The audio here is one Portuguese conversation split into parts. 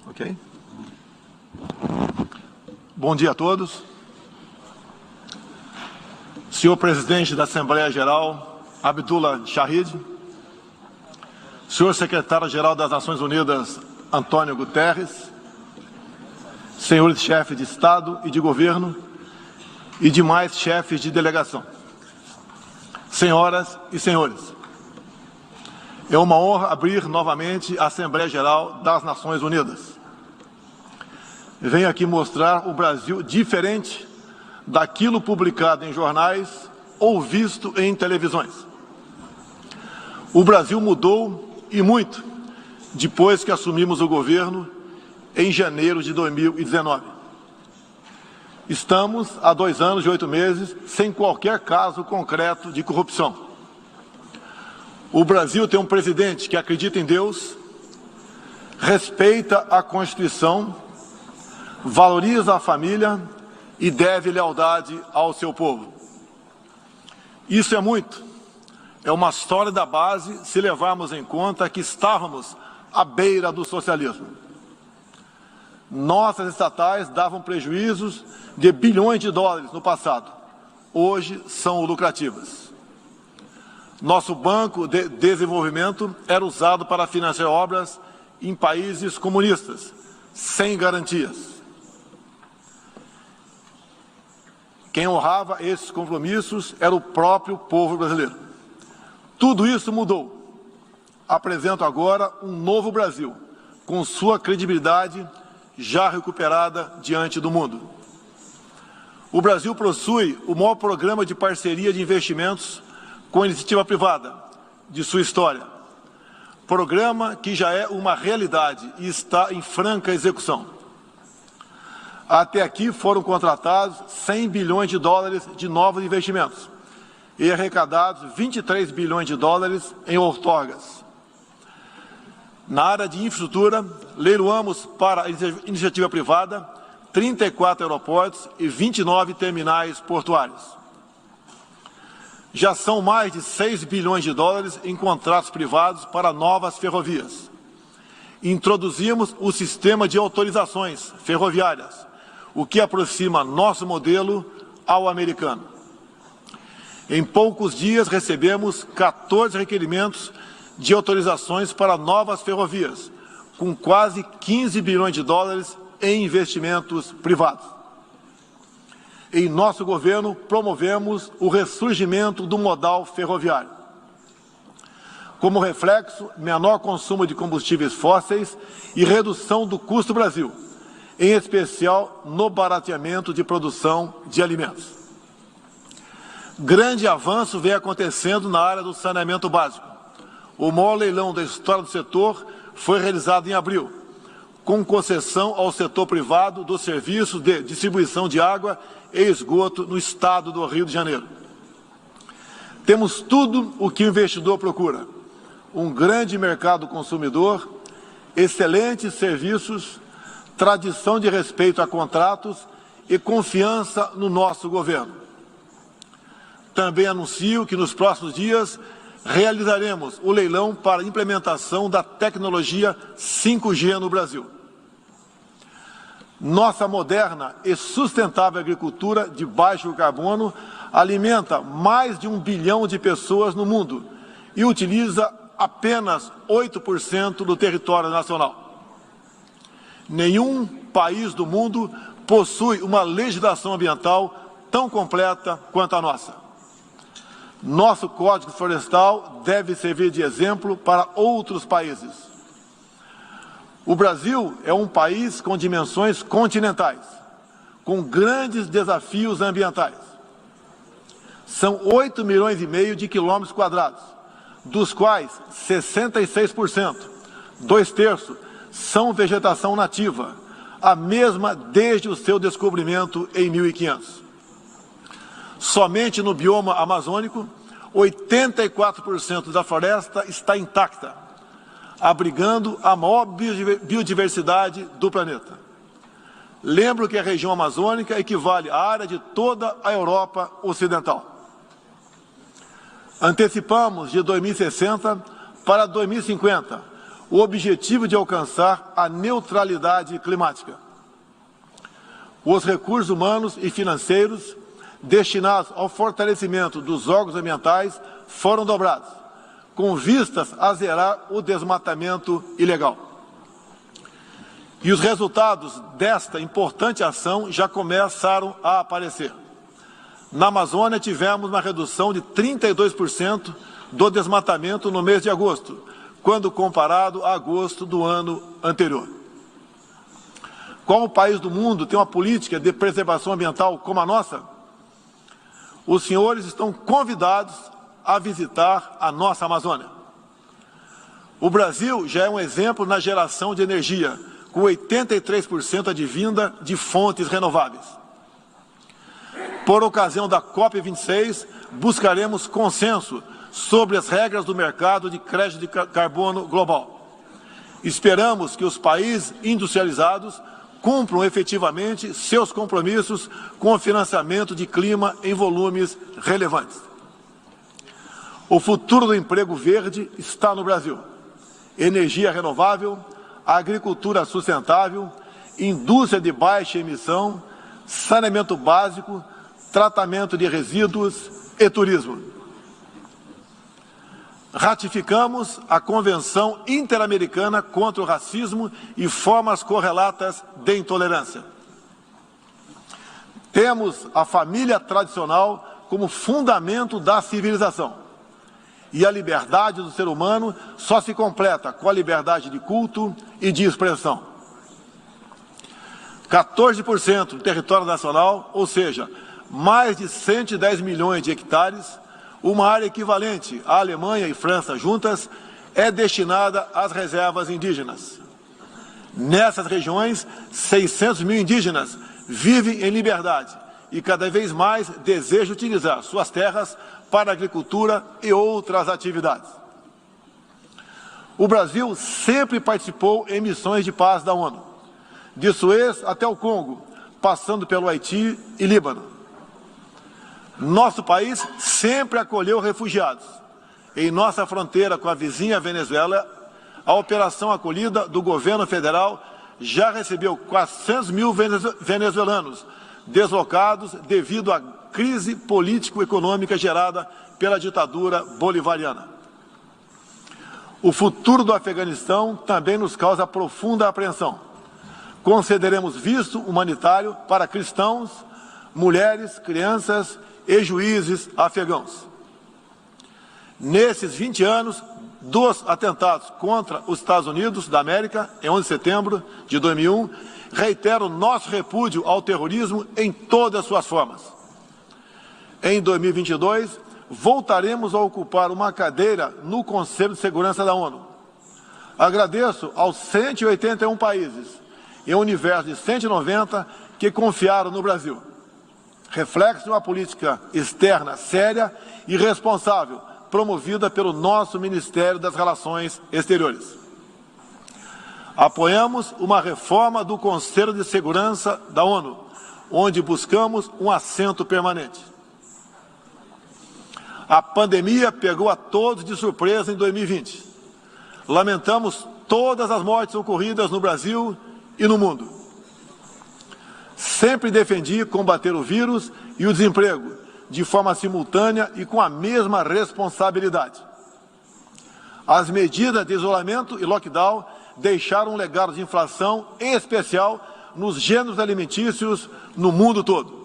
Ok? Bom dia a todos. Senhor Presidente da Assembleia Geral, Abdullah Shahid, Senhor Secretário-Geral das Nações Unidas, Antônio Guterres, senhores chefes de Estado e de Governo e demais chefes de delegação, senhoras e senhores, é uma honra abrir novamente a Assembleia Geral das Nações Unidas. Venho aqui mostrar o Brasil diferente daquilo publicado em jornais ou visto em televisões. O Brasil mudou e muito depois que assumimos o governo em janeiro de 2019. Estamos há 2 anos e 8 meses sem qualquer caso concreto de corrupção. O Brasil tem um presidente que acredita em Deus, respeita a Constituição, valoriza a família e deve lealdade ao seu povo. Isso é muito. É uma sólida base se levarmos em conta que estávamos à beira do socialismo. Nossas estatais davam prejuízos de bilhões de dólares no passado. Hoje são lucrativas. Nosso Banco de Desenvolvimento era usado para financiar obras em países comunistas, sem garantias. Quem honrava esses compromissos era o próprio povo brasileiro. Tudo isso mudou. Apresento agora um novo Brasil, com sua credibilidade já recuperada diante do mundo. O Brasil possui o maior programa de parceria de investimentos com a iniciativa privada de sua história. Programa que já é uma realidade e está em franca execução. Até aqui foram contratados 100 bilhões de dólares de novos investimentos e arrecadados 23 bilhões de dólares em outorgas. Na área de infraestrutura, leiloamos para a iniciativa privada 34 aeroportos e 29 terminais portuários. Já são mais de 6 bilhões de dólares em contratos privados para novas ferrovias. Introduzimos o sistema de autorizações ferroviárias, o que aproxima nosso modelo ao americano. Em poucos dias recebemos 14 requerimentos de autorizações para novas ferrovias, com quase 15 bilhões de dólares em investimentos privados. Em nosso governo, promovemos o ressurgimento do modal ferroviário. Como reflexo, menor consumo de combustíveis fósseis e redução do custo Brasil, em especial no barateamento de produção de alimentos. Grande avanço vem acontecendo na área do saneamento básico. O maior leilão da história do setor foi realizado em abril, com concessão ao setor privado dos serviços de distribuição de água e esgoto no estado do Rio de Janeiro. Temos tudo o que o investidor procura: um grande mercado consumidor, excelentes serviços, tradição de respeito a contratos e confiança no nosso governo. Também anuncio que nos próximos dias realizaremos o leilão para a implementação da tecnologia 5G no Brasil. Nossa moderna e sustentável agricultura de baixo carbono alimenta mais de 1 bilhão de pessoas no mundo e utiliza apenas 8% do território nacional. Nenhum país do mundo possui uma legislação ambiental tão completa quanto a nossa. Nosso Código Florestal deve servir de exemplo para outros países. O Brasil é um país com dimensões continentais, com grandes desafios ambientais. São 8,5 milhões de quilômetros quadrados, dos quais 66%, 2/3, são vegetação nativa, a mesma desde o seu descobrimento em 1500. Somente no bioma amazônico, 84% da floresta está intacta, abrigando a maior biodiversidade do planeta. Lembro que a região amazônica equivale à área de toda a Europa Ocidental. Antecipamos de 2060 para 2050 o objetivo de alcançar a neutralidade climática. Os recursos humanos e financeiros destinados ao fortalecimento dos órgãos ambientais foram dobrados, com vistas a zerar o desmatamento ilegal. E os resultados desta importante ação já começaram a aparecer. Na Amazônia, tivemos uma redução de 32% do desmatamento no mês de agosto, quando comparado a agosto do ano anterior. Qual país do mundo tem uma política de preservação ambiental como a nossa? Os senhores estão convidados a visitar a nossa Amazônia. O Brasil já é um exemplo na geração de energia, com 83% advinda de fontes renováveis. Por ocasião da COP26, buscaremos consenso sobre as regras do mercado de crédito de carbono global. Esperamos que os países industrializados cumpram efetivamente seus compromissos com o financiamento de clima em volumes relevantes. O futuro do emprego verde está no Brasil. Energia renovável, agricultura sustentável, indústria de baixa emissão, saneamento básico, tratamento de resíduos e turismo. Ratificamos a Convenção Interamericana contra o Racismo e formas correlatas de intolerância. Temos a família tradicional como fundamento da civilização. E a liberdade do ser humano só se completa com a liberdade de culto e de expressão. 14% do território nacional, ou seja, mais de 110 milhões de hectares, uma área equivalente à Alemanha e França juntas, é destinada às reservas indígenas. Nessas regiões, 600 mil indígenas vivem em liberdade e cada vez mais desejam utilizar suas terras para a agricultura e outras atividades. O Brasil sempre participou em missões de paz da ONU, de Suez até o Congo, passando pelo Haiti e Líbano. Nosso país sempre acolheu refugiados. Em nossa fronteira com a vizinha Venezuela, a operação acolhida do governo federal já recebeu 400 mil venezuelanos deslocados devido à crise político-econômica gerada pela ditadura bolivariana. O futuro do Afeganistão também nos causa profunda apreensão. Concederemos visto humanitário para cristãos, mulheres, crianças e juízes afegãos. Nesses 20 anos dos atentados contra os Estados Unidos da América, em 11 de setembro de 2001, reitero nosso repúdio ao terrorismo em todas as suas formas. Em 2022, voltaremos a ocupar uma cadeira no Conselho de Segurança da ONU. Agradeço aos 181 países, em um universo de 190, que confiaram no Brasil. Reflexo de uma política externa séria e responsável, promovida pelo nosso Ministério das Relações Exteriores. Apoiamos uma reforma do Conselho de Segurança da ONU, onde buscamos um assento permanente. A pandemia pegou a todos de surpresa em 2020. Lamentamos todas as mortes ocorridas no Brasil e no mundo. Sempre defendi combater o vírus e o desemprego, de forma simultânea e com a mesma responsabilidade. As medidas de isolamento e lockdown deixaram um legado de inflação, em especial nos gêneros alimentícios no mundo todo.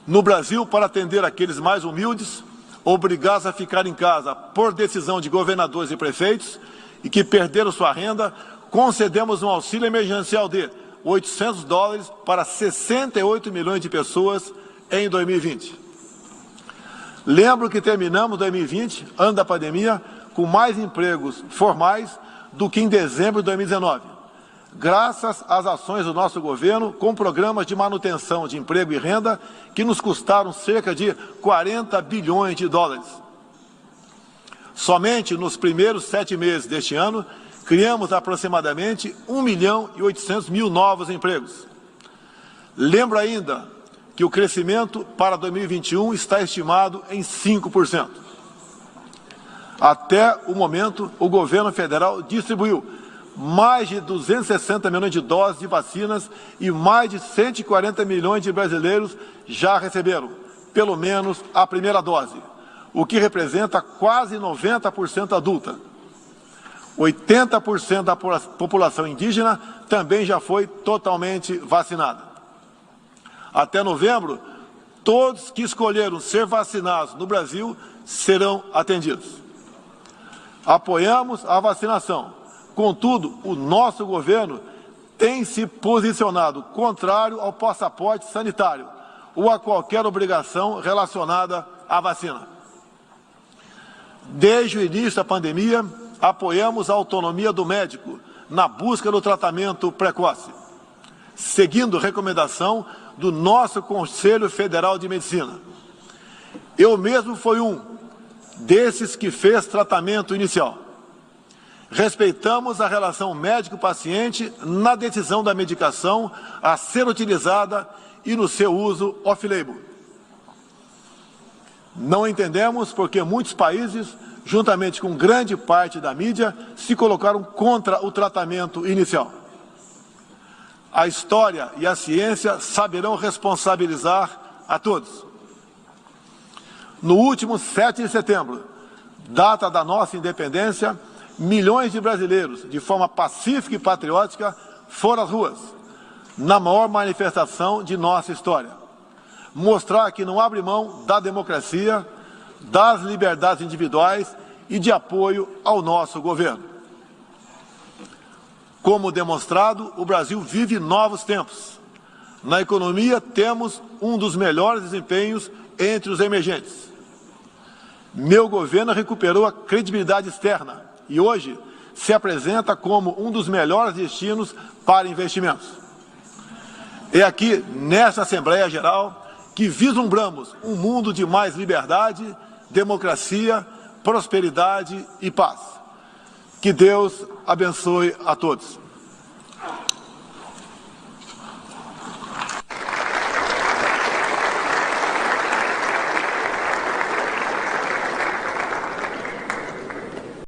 No Brasil, para atender aqueles mais humildes, obrigados a ficar em casa por decisão de governadores e prefeitos e que perderam sua renda, concedemos um auxílio emergencial de $800 para 68 milhões de pessoas em 2020. Lembro que terminamos 2020, ano da pandemia, com mais empregos formais do que em dezembro de 2019, graças às ações do nosso governo com programas de manutenção de emprego e renda que nos custaram cerca de 40 bilhões de dólares. Somente nos primeiros 7 meses deste ano, criamos aproximadamente 1.800.000 novos empregos. Lembro ainda que o crescimento para 2021 está estimado em 5%. Até o momento, o governo federal distribuiu mais de 260 milhões de doses de vacinas e mais de 140 milhões de brasileiros já receberam, pelo menos, a primeira dose, o que representa quase 90% adulta. 80% da população indígena também já foi totalmente vacinada. Até novembro, todos que escolheram ser vacinados no Brasil serão atendidos. Apoiamos a vacinação. Contudo, o nosso governo tem se posicionado contrário ao passaporte sanitário ou a qualquer obrigação relacionada à vacina. Desde o início da pandemia, apoiamos a autonomia do médico na busca do tratamento precoce, seguindo recomendação do nosso Conselho Federal de Medicina. Eu mesmo fui um desses que fez tratamento inicial. Respeitamos a relação médico-paciente na decisão da medicação a ser utilizada e no seu uso off-label. Não entendemos porque muitos países, juntamente com grande parte da mídia, se colocaram contra o tratamento inicial. A história e a ciência saberão responsabilizar a todos. No último 7 de setembro, data da nossa independência, milhões de brasileiros, de forma pacífica e patriótica, foram às ruas, na maior manifestação de nossa história. Mostrar que não abre mão da democracia, das liberdades individuais e de apoio ao nosso governo. Como demonstrado, o Brasil vive novos tempos. Na economia, temos um dos melhores desempenhos entre os emergentes. Meu governo recuperou a credibilidade externa e hoje se apresenta como um dos melhores destinos para investimentos. É aqui, nesta Assembleia Geral, que vislumbramos um mundo de mais liberdade, democracia, prosperidade e paz. Que Deus abençoe a todos.